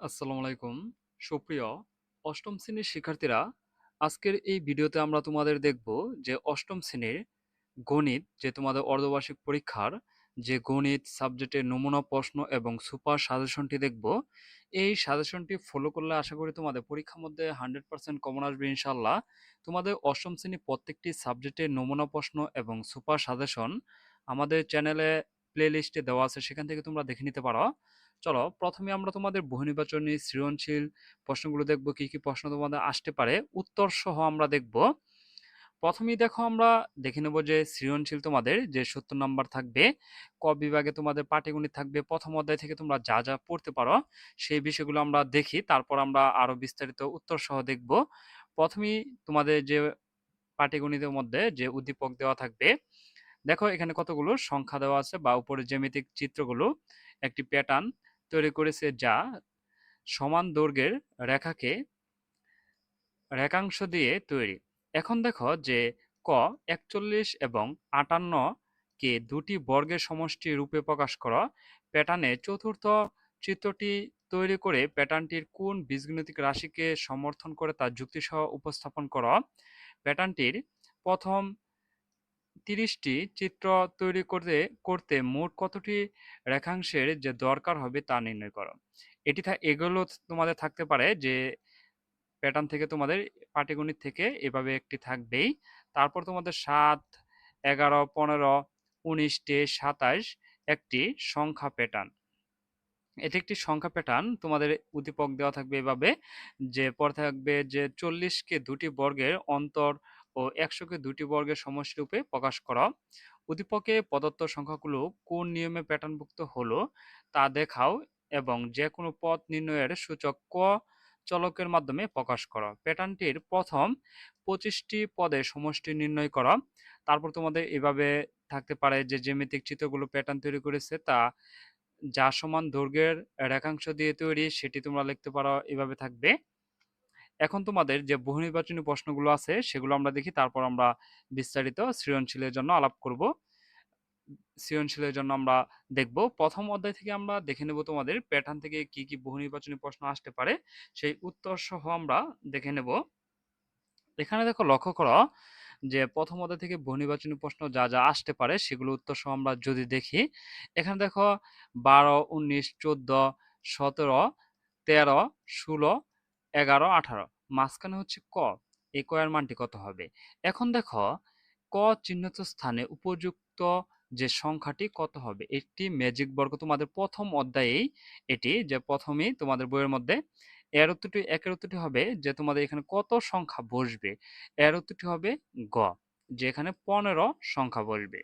আসসালামু আলাইকুম। সুপ্রিয় অষ্টম শ্রেণীর শিক্ষার্থীরা, আজকের এই ভিডিওতে আমরা তোমাদের দেখব যে অষ্টম শ্রেণীর গণিত, যে তোমাদের অর্ধবার্ষিক পরীক্ষার যে গণিত সাবজেক্টের নমুনা প্রশ্ন এবং সুপার সাজেশনটি দেখব। এই সাজেশনটি ফলো করলে আশা করি তোমাদের পরীক্ষার মধ্যে 100% কমন আসবে ইনশাল্লাহ। তোমাদের অষ্টম শ্রেণী প্রত্যেকটি সাবজেক্টের নমুনা প্রশ্ন এবং সুপার সাজেশন আমাদের চ্যানেলে প্লে লিস্টে দেওয়া আছে, সেখান থেকে তোমরা দেখে নিতে পারো। চলো প্রথমে আমরা তোমাদের বহু নির্বাচনী সৃজনশীল প্রশ্নগুলো দেখব, কি কি প্রশ্ন তোমাদের আসতে পারে উত্তর সহ আমরা দেখব। প্রথমেই দেখো, আমরা দেখে নেব যে সৃজনশীল তোমাদের যে 70 নাম্বার থাকবে। ক বিভাগে তোমাদের পাটিগণিত থাকবে। প্রথম অধ্যায় থেকে তোমরা যা যা পড়তে পারো সেই বিষয়গুলো আমরা দেখি, তারপর আমরা আরো বিস্তারিত উত্তর সহ দেখব। প্রথমেই তোমাদের যে পাটিগণিতের মধ্যে যে উদ্দীপক দেওয়া থাকবে, দেখো এখানে কতগুলো সংখ্যা দেওয়া আছে বা উপরে জ্যামিতিক চিত্রগুলো একটি প্যাটার্ন তৈরি করেছে, যা সমান দৈর্ঘ্যের রেখাকে রেখাংশ দিয়ে তৈরি। এখন দেখো যে ক 41 এবং 58 কে দুটি বর্গের সমষ্টি রূপে প্রকাশ করো। প্যাটার্নে চতুর্থ চিত্রটি তৈরি করে প্যাটার্নটির কোন বীজগণিতিক রাশিকে সমর্থন করে তা যুক্তিসহ উপস্থাপন করো। প্যাটার্নটির প্রথম 30টি চিত্র তৈরি করতে করতে মোট কতটি রেখাংশের যে দরকার হবে তা নির্ণয় করো। এগুলো তোমাদের থাকতে পারে যে প্যাটার্ন থেকে, তোমাদের পাটিগণিত থেকে এভাবে একটি থাকবেই। তারপর তোমাদের 7, 11, 15, 19, 23, 27 একটি সংখ্যা প্যাটার্ন। এটি একটি সংখ্যা প্যাটার্ন, তোমাদের উদ্দীপক দেওয়া থাকবে এভাবে, যে পরে থাকবে যে 40কে দুটি বর্গের অন্তর ও 100কে দুটি বর্গের সমষ্টিরূপে প্রকাশ করা। উদ্দীপকে প্রদত্ত সংখ্যাগুলো কোন নিয়মে প্যাটার্নভুক্ত হলো তা দেখাও এবং যে কোনো পথ নির্ণয়ের সূচক ক চলকের মাধ্যমে প্রকাশ করা। প্যাটার্নটির প্রথম 25টি পদের সমষ্টি নির্ণয় করা। তারপর তোমাদের এভাবে থাকতে পারে যে জ্যামিতিক চিত্রগুলো প্যাটার্ন তৈরি করেছে তা যা সমান দৈর্ঘ্যের রেখাংশ দিয়ে তৈরি, সেটি তোমরা লিখতে পারো, এভাবে থাকবে। এখন তোমাদের যে বহু নির্বাচনী প্রশ্নগুলো আছে সেগুলো আমরা দেখি, তারপর আমরা বিস্তারিত সৃজনশীলের জন্য আলাপ করব। সৃজনশীলের জন্য আমরা দেখব প্রথম অধ্যায় থেকে আমরা দেখে নেব তোমাদের প্যাটার্ন থেকে কি কি বহু নির্বাচনী প্রশ্ন আসতে পারে সেই উত্তর সহ আমরা দেখে নেব। এখানে দেখো, লক্ষ্য করো যে প্রথম অধ্যায় থেকে বহু নির্বাচনী প্রশ্ন যা যা আসতে পারে সেগুলো উত্তর সহ আমরা যদি দেখি। এখানে দেখো 12, 19, 14, 17, 13, 16, 11, 18, মাঝখানে হচ্ছে ক। এই ক এর মানটি কত হবে? এখন দেখো, ক চিহ্নিত স্থানে উপযুক্ত যে সংখ্যাটি কত হবে, একটি ম্যাজিক বর্গ তোমাদের প্রথম অধ্যায়েই, এটি যে প্রথমেই তোমাদের বইয়ের মধ্যে একের উত্তরটি হবে যে তোমাদের এখানে কত সংখ্যা বসবে। এর উত্তরটি হবে গ, যে এখানে 15 সংখ্যা বসবে।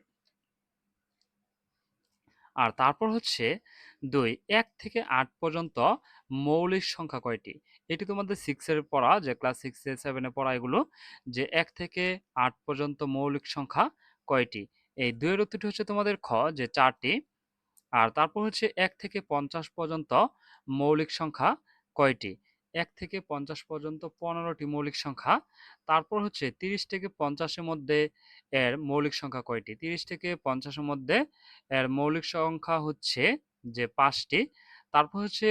আর তারপর হচ্ছে 2, 1 থেকে 8 পর্যন্ত মৌলিক সংখ্যা কয়টি? এটি তোমাদের 6 এর পড়া, যে ক্লাস 6 এ 7 এ পড়া এগুলো, যে 1 থেকে 8 পর্যন্ত মৌলিক সংখ্যা কয়টি? এই 2 এর উত্তরটি হচ্ছে তোমাদের খ, যে 4টি। আর তারপর হচ্ছে 1 থেকে 50 পর্যন্ত মৌলিক সংখ্যা কয়টি? 1 থেকে 50 পর্যন্ত 15টি মৌলিক সংখ্যা। তারপর হচ্ছে 30 থেকে 50 এর মধ্যে এর মৌলিক সংখ্যা কয়টি? 30 থেকে 50 এর মধ্যে এর মৌলিক সংখ্যা হচ্ছে যে 5টি। তারপর হচ্ছে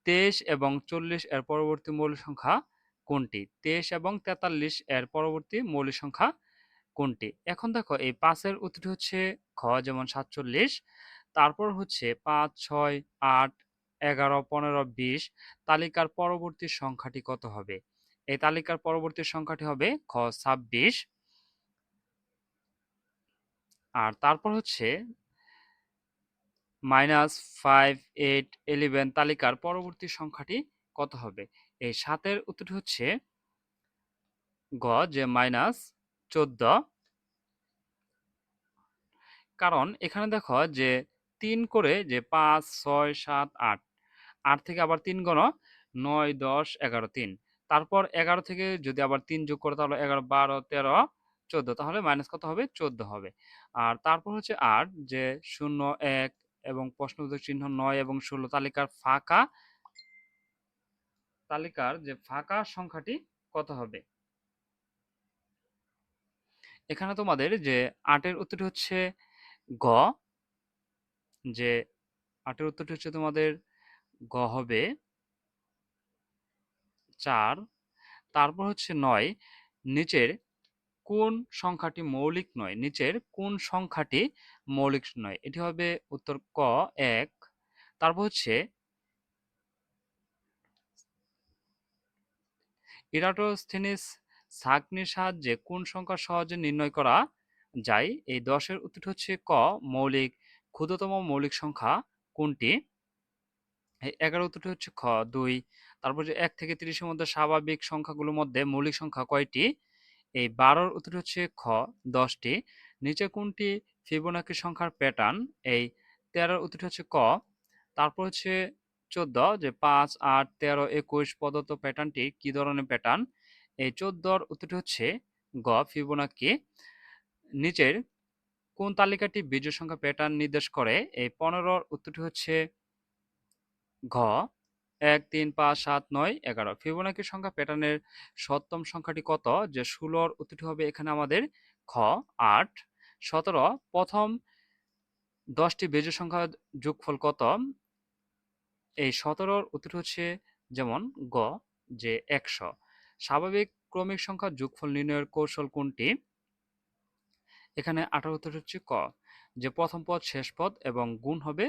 23 এবং 40 এর পরবর্তী মৌলিক সংখ্যা কোনটি? 23 এবং 43 এর পরবর্তী মৌলিক সংখ্যা কোনটি? এখন দেখো, এই 5 এর উত্তরটি হচ্ছে খ, যেমন 47। তারপর হচ্ছে 5, 6, 8, 11, 15, 20 তালিকার পরবর্তী সংখ্যাটি কত হবে? এই তালিকার পরবর্তী সংখ্যাটি হবে খ 26। আর তারপর হচ্ছে -5, 8, 11 তালিকার পরবর্তী সংখ্যাটি কত হবে? এই 7 এর উত্তরটি হচ্ছে গ, যে -14। কারণ এখানে দেখো যে 3 করে, যে 5, 6, 7, 8, 8 থেকে আবার 3 গণ 9, 10, 11, 3। তারপর 11 থেকে যদি আবার 3 যোগ করে তাহলে 11, 12, 13, 14, তাহলে মাইনাস কত হবে? 14 হবে। আর তারপর হচ্ছে 8, যে 0, 1 এবং প্রশ্নবোধক চিহ্ন 9 এবং 16 তালিকার যে ফাঁকা সংখ্যাটি কত হবে? এখানে তোমাদের যে 8 এর উত্তরটি হচ্ছে গ, যে 8 এর উত্তরটি হচ্ছে তোমাদের গ হবে 4। তারপর হচ্ছে 9, নিচের কোন সংখ্যাটি মৌলিক নয়? নিচের কোন সংখ্যাটি মৌলিক নয়? এটি হবে উত্তর ক 1। তারপর হচ্ছে ইরাটোস্থিনিস ছাঁকনির সাহায্যে কোন সংখ্যা সহজে নির্ণয় করা যায়? এই 10-এর উত্তরটি হচ্ছে ক মৌলিক। ক্ষুদ্রতম মৌলিক সংখ্যা কোনটি? এই 11 উত্তরটি হচ্ছে খ 2। তারপর যে 1 থেকে 30-এর মধ্যে স্বাভাবিক সংখ্যাগুলোর মধ্যে মৌলিক সংখ্যা কয়টি? এই 12-র উত্তরটি হচ্ছে খ 10টি। নিচে কোনটি ফিবোনাকি সংখ্যার প্যাটার্ন? এই 13-র উত্তরটি হচ্ছে ক। তারপর হচ্ছে 14, যে 5, 8, 13, 21 প্রদত্ত প্যাটার্নটি কি ধরনের প্যাটার্ন? এই 14-র উত্তরটি হচ্ছে গ ফিবোনাকি। নিচের কোন তালিকাটি বিজোড় সংখ্যা প্যাটার্ন নির্দেশ করে? এই 15-র উত্তরটি হচ্ছে ঘ 1, 3, 5, 7, 9, 11। ফিবোনাকি সংখ্যা প্যাটার্নের সপ্তম সংখ্যাটি কত? যে 16-র উত্তরটি হবে এখানে আমাদের খ 8। 17, প্রথম 10টি বেজোড় সংখ্যার যোগফল কত? এই 17-র উত্তরটি হচ্ছে যেমন গ যে 100। স্বাভাবিক ক্রমিক সংখ্যার যোগফল নির্ণয়ের কৌশল কোনটি? এখানে 18-র উত্তর হচ্ছে ক, যে প্রথম পদ শেষ পদ এবং গুণ হবে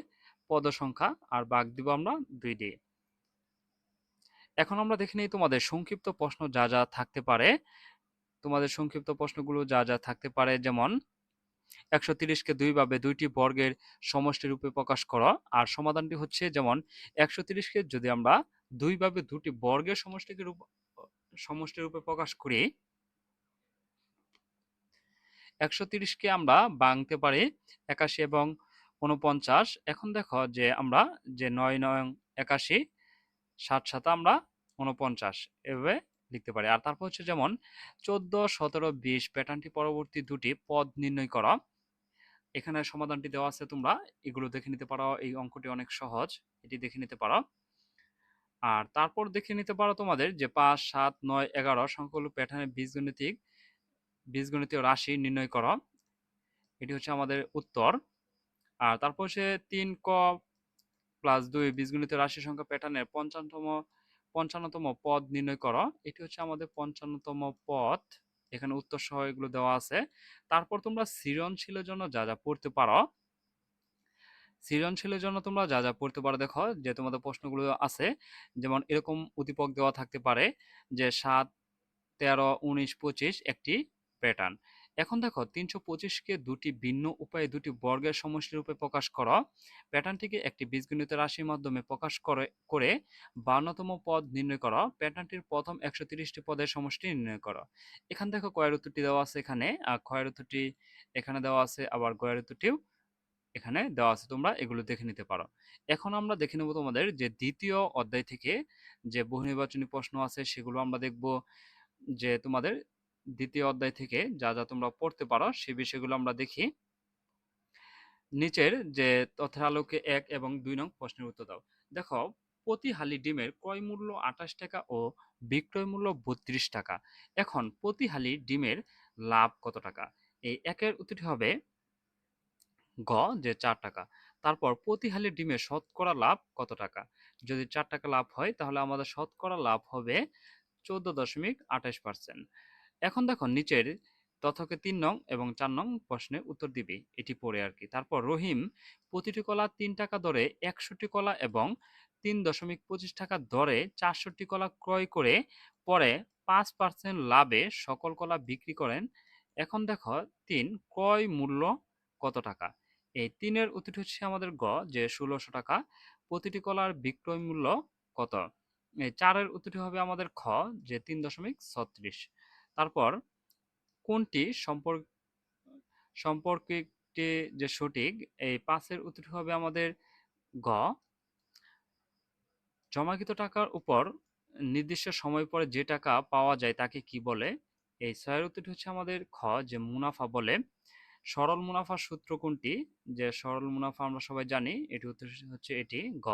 পদ সংখ্যা আর ভাগ দিব আমরা 2 দিয়ে। এখন আমরা দেখে নিই তোমাদের সংক্ষিপ্ত প্রশ্ন যা যা থাকতে পারে। তোমাদের সংক্ষিপ্ত প্রশ্নগুলো যা যা থাকতে পারে, যেমন 130-কে 2 ভাবে 2টি বর্গের সমষ্টি রূপে প্রকাশ করো। আর সমাধানটি হচ্ছে যেমন 130-কে যদি আমরা 2 ভাবে 2টি বর্গের সমষ্টি রূপে প্রকাশ করি, 130-কে আমরা ভাঙতে পারি 81 এবং 49। এখন দেখো যে আমরা যে 9 9 81, 7 7 আমরা 49 এভাবে লিখতে পারি। আর তারপর হচ্ছে যেমন 14 17 20 প্যাটার্নটি পরবর্তী দুটি পদ নির্ণয় করা। এখানে সমাধানটি দেওয়া আছে, তোমরা এগুলো দেখে নিতে পারো। এই অঙ্কটি অনেক সহজ, এটি দেখে নিতে পারো। আর তারপর দেখে নিতে পারো তোমাদের যে 5 7 9 11 সংখ্যাগুলো প্যাটার্নের বীজগণিতীয় রাশি নির্ণয় করো। এটি হচ্ছে আমাদের উত্তর। আর তারপর হচ্ছে 3 ক প্লাস 2 বীজগণিতীয় রাশি সংখ্যা প্যাটার্নের 55তম পদ নির্ণয় করো। এটি হচ্ছে আমাদের 55তম পদ। এখানে উত্তর সহ এগুলো দেওয়া আছে। তারপর তোমরা সৃজনশীলের জন্য যা যা পড়তে পারো, দেখো যে তোমাদের প্রশ্নগুলো আছে, যেমন এরকম উদ্দীপক দেওয়া থাকতে পারে যে 7 13 19 25 একটি প্যাটার্ন। এখন দেখো 325-কে দুটি ভিন্ন উপায়ে দুটি বর্গের সমষ্টি রূপে প্রকাশ করো। প্যাটার্নটিকে একটি বীজগণিত রাশির মাধ্যমে প্রকাশ করে 52তম পদ নির্ণয় করো। প্যাটার্নটির প্রথম 130টি পদের সমষ্টি নির্ণয় করো। এখান দেখো কয়ের উত্তরটি দেওয়া আছে এখানে, আর ক্ষয়ের উত্তরটি এখানে দেওয়া আছে, আবার গয়ের উত্তরটিও এখানে দেওয়া আছে, তোমরা এগুলো দেখে নিতে পারো। এখন আমরা দেখে নেব তোমাদের যে দ্বিতীয় অধ্যায় থেকে যে বহু নির্বাচনী প্রশ্ন আছে সেগুলো আমরা দেখব। যে তোমাদের দ্বিতীয় অধ্যায় থেকে যা যা তোমরা পড়তে পারো সে বিষয়গুলো আমরা দেখি। নিচের যে তথ্যের আলোকে 1 এবং 2 নং প্রশ্নের উত্তর দাও। দেখো, প্রতি হালি ডিমের ক্রয় মূল্য 28 টাকা ও বিক্রয় মূল্য 32 টাকা। এখন প্রতি হালি ডিমের লাভ কত টাকা? এই একের উত্তরটি হবে গ যে 4 টাকা। তারপর প্রতি হালি ডিমের শতকরা লাভ কত টাকা? যদি 4 টাকা লাভ হয় তাহলে আমাদের শতকরা লাভ হবে 14.28%। এখন দেখো নিচের তথ্যকে 3 নং এবং 4 নং প্রশ্নে উত্তর দিবি, এটি পড়ে আর কি। তারপর রহিম প্রতিটি কলা 3 টাকা দরে 61টি কলা এবং 3.25 টাকা দরে 64টি কলা ক্রয় করে পরে 5% লাভে সকল কলা বিক্রি করেন। এখন দেখো 3 ক্রয় মূল্য কত টাকা? এই 3-এর উত্তরটি হচ্ছে আমাদের গ যে 1600 টাকা। প্রতিটি কলার বিক্রয় মূল্য কত? এই 4-এর উত্তরটি হবে আমাদের খ যে 3.36। তারপর কোনটি সম্পর্কটি যে সঠিক? এই 5-এর উত্তরটি হবে আমাদের গ জমাকৃত টাকার উপর নির্দিষ্ট সময় পরে যে টাকা পাওয়া যায় তাকে কি বলে? এই 6-এর উত্তরটি হচ্ছে আমাদের খ যে মুনাফা বলে। সরল মুনাফার সূত্র কোনটি? যে সরল মুনাফা আমরা সবাই জানি, এটি উত্তর হচ্ছে এটি গ,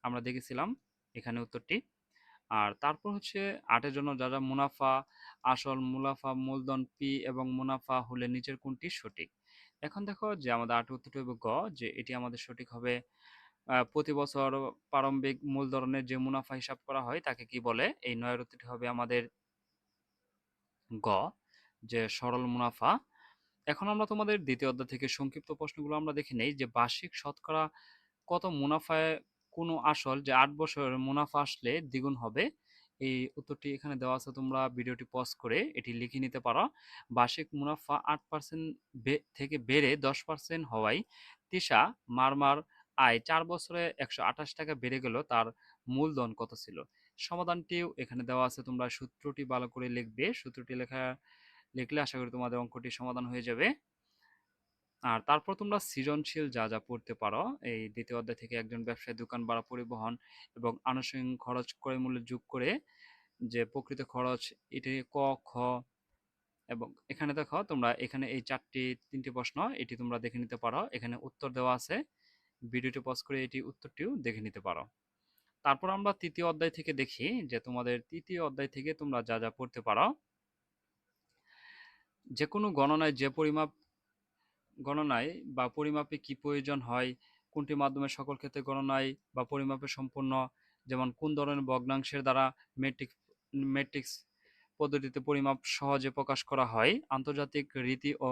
আমরা দেখেছিলাম এখানে উত্তরটি। আর তারপর হচ্ছে 8-এর জন্য যা যা মুনাফা, আসল মুনাফা, মূলধন পি এবং মুনাফা হলে নিচের কোনটি সঠিক? এখন দেখো যে আমাদের 8-এর উত্তরটি হবে গ যে এটি আমাদের সঠিক হবে। প্রতি বছর প্রারম্ভিক মূলধনের যে মুনাফা হিসাব করা হয় তাকে কি বলে? এই ৯ এর উত্তরটি হবে আমাদের গ, যে সরল মুনাফা। এখন আমরা তোমাদের দ্বিতীয় অধ্যায় থেকে সংক্ষিপ্ত প্রশ্নগুলো আমরা দেখে নেই যে বার্ষিক শতকরা কত মুনাফায় কোনো আসল যে ৮ বছরের মুনাফা আসলে দ্বিগুণ হবে? এই উত্তরটি এখানে দেওয়া আছে, তোমরা ভিডিওটি পজ করে এটি লিখে নিতে পারো। বার্ষিক মুনাফা ৮% থেকে বেড়ে ১০% হওয়ায় তিশা মারমার আয় ৪ বছরে ১২৮ টাকা বেড়ে গেল, তার মূলধন কত ছিল? সমাধানটিও এখানে দেওয়া আছে, তোমরা সূত্রটি ভালো করে লিখবে। সূত্রটি লিখলে আশা করি তোমাদের অঙ্কটি সমাধান হয়ে যাবে। আর তারপর তোমরা সৃজনশীল যা যা পড়তে পারো এই দ্বিতীয় অধ্যায় থেকে, একজন ব্যবসায়ী দোকান ভাড়া, পরিবহন এবং আনুষঙ্গিক খরচ ক্রয় মূল্য যোগ করে যে প্রকৃত খরচ, এটি ক, খ এবং এখানে দেখো তোমরা এখানে এই তিনটি প্রশ্ন এটি তোমরা দেখে নিতে পারো, এখানে উত্তর দেওয়া আছে। ভিডিওটি পজ করে এটি উত্তরটিও দেখে নিতে পারো। তারপর আমরা তৃতীয় অধ্যায় থেকে দেখি যে তোমাদের তৃতীয় অধ্যায় থেকে তোমরা যা যা পড়তে পারো। যে কোনো গণনায় যে গণনায় বা পরিমাপে কি প্রয়োজন হয়, কোনটি মাধ্যমে সকল ক্ষেত্রে গণনায় বা পরিমাপে সম্পূর্ণ, যেমন কোন ধরনের ভগ্নাংশের দ্বারা ম্যাট্রিক্স পদ্ধতিতে পরিমাপ সহজে প্রকাশ করা হয়, আন্তর্জাতিক রীতি ও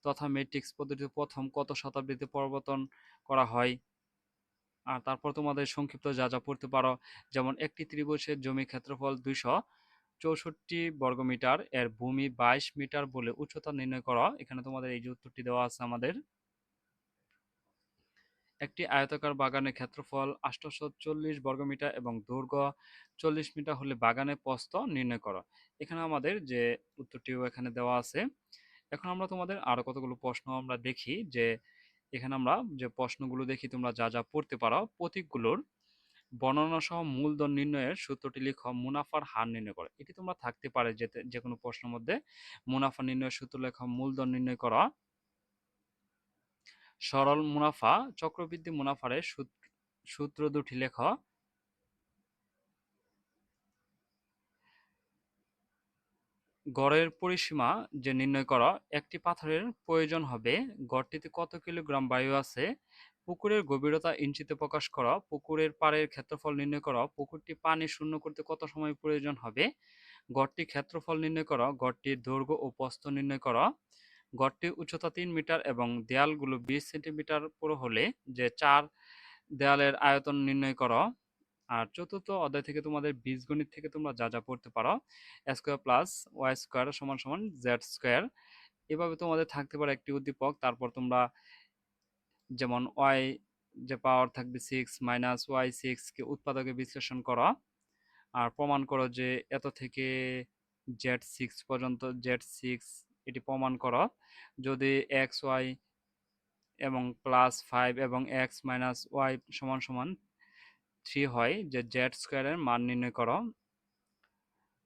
তথা ম্যাট্রিক্স পদ্ধতি প্রথম কত শতাব্দীতে প্রবর্তন করা হয়। আর তারপর তোমাদের সংক্ষিপ্ত যা যা পড়তে পারো, যেমন একটি ত্রিভুজের জমি ক্ষেত্রফল ২৬৪ বর্গমিটার, এর ভূমি ২২ মিটার বলে উচ্চতা নির্ণয় করা। এখানে তোমাদের এই যে উত্তরটি দেওয়া আছে আমাদের। একটি আয়তাকার বাগানের ক্ষেত্রফল ৮৪০ বর্গমিটার এবং দৈর্ঘ্য ৪০ মিটার হলে বাগানের প্রস্থ নির্ণয় করো। এখানে আমাদের যে উত্তরটিও এখানে দেওয়া আছে। এখন আমরা তোমাদের আরো কতগুলো প্রশ্ন আমরা দেখি যে এখানে আমরা যে প্রশ্নগুলো দেখি, তোমরা যা যা পড়তে পারো প্রতীকগুলোর বর্ণনা সহ মূলধন নির্ণয়ের সূত্রটি লিখো, মুনাফার হার নির্ণয় করো। এটি তোমরা থাকতে পারে যে কোনো প্রশ্নের মধ্যে। মুনাফা নির্ণয়ের সূত্র লেখা, মূলধন নির্ণয় করা। সরল মুনাফা, চক্রবৃদ্ধি মুনাফার সূত্র দুটি লেখ। গড়ের পরিসীমা যে নির্ণয় করা, একটি পাথরের প্রয়োজন হবে, গড়টিতে কত কিলোগ্রাম বায়ু আছে, পুকুরের গভীরতা ইঞ্চিতে প্রকাশ করা, পুকুরের পাড়ের ক্ষেত্রফল নির্ণয় করা, পুকুরটি পানি শূন্য করতে কত সময় প্রয়োজন হবে, গড়টির ক্ষেত্রফল নির্ণয় করা, গড়টির দৈর্ঘ্য ও প্রস্থ নির্ণয় করা, গড়টির উচ্চতা ৩ মিটার এবং দেয়ালগুলো ২০ সেন্টিমিটার পুরো হলে যে ৪ দেয়ালের আয়তন নির্ণয় করো। আর চতুর্থ অধ্যায় থেকে তোমাদের বীজগণিত থেকে তোমরা যা যা পড়তে পারো, স্কোয়ার প্লাস ওয়াই স্কোয়ার সমান সমান জেড স্কোয়ার, এভাবে তোমাদের থাকতে পারে একটি উদ্দীপক। তারপর তোমরা যেমন ওয়াই যে পাওয়ার থাকবে 6 মাইনাস ওয়াই 6 কে উৎপাদকে বিশ্লেষণ করো, আর প্রমাণ করো যে এত থেকে জেড 6 পর্যন্ত জেড 6 এটি প্রমাণ করো। যদি এক্স ওয়াই এবং প্লাস 5 এবং এক্স মাইনাস ওয়াই সমান সমান 3 হয়, যে জেড স্কোয়ারের মান নির্ণয় করো।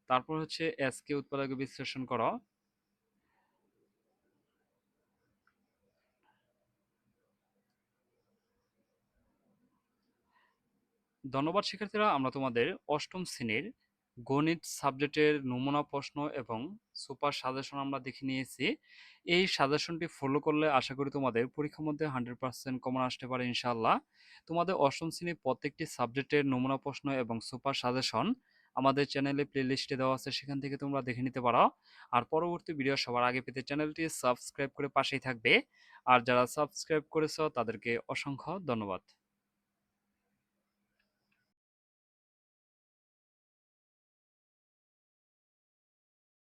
তারপর হচ্ছে এস কে উৎপাদকে বিশ্লেষণ করো। ধন্যবাদ শিক্ষার্থীরা, আমরা তোমাদের অষ্টম শ্রেণীর গণিত সাবজেক্টের নমুনা প্রশ্ন এবং সুপার সাজেশন আমরা দেখে নিয়েছি। এই সাজেশনটি ফলো করলে আশা করি তোমাদের পরীক্ষার মধ্যে 100% কমন আসতে পারে ইনশাআল্লাহ। তোমাদের অষ্টম শ্রেণীর প্রত্যেকটি সাবজেক্টের নমুনা প্রশ্ন এবং সুপার সাজেশন আমাদের চ্যানেলে প্লেলিস্টে দেওয়া আছে, সেখান থেকে তোমরা দেখে নিতে পারো। আর পরবর্তী ভিডিও সবার আগে পেতে চ্যানেলটি সাবস্ক্রাইব করে পাশেই থাকবে। আর যারা সাবস্ক্রাইব করেছো তাদেরকে অসংখ্য ধন্যবাদ।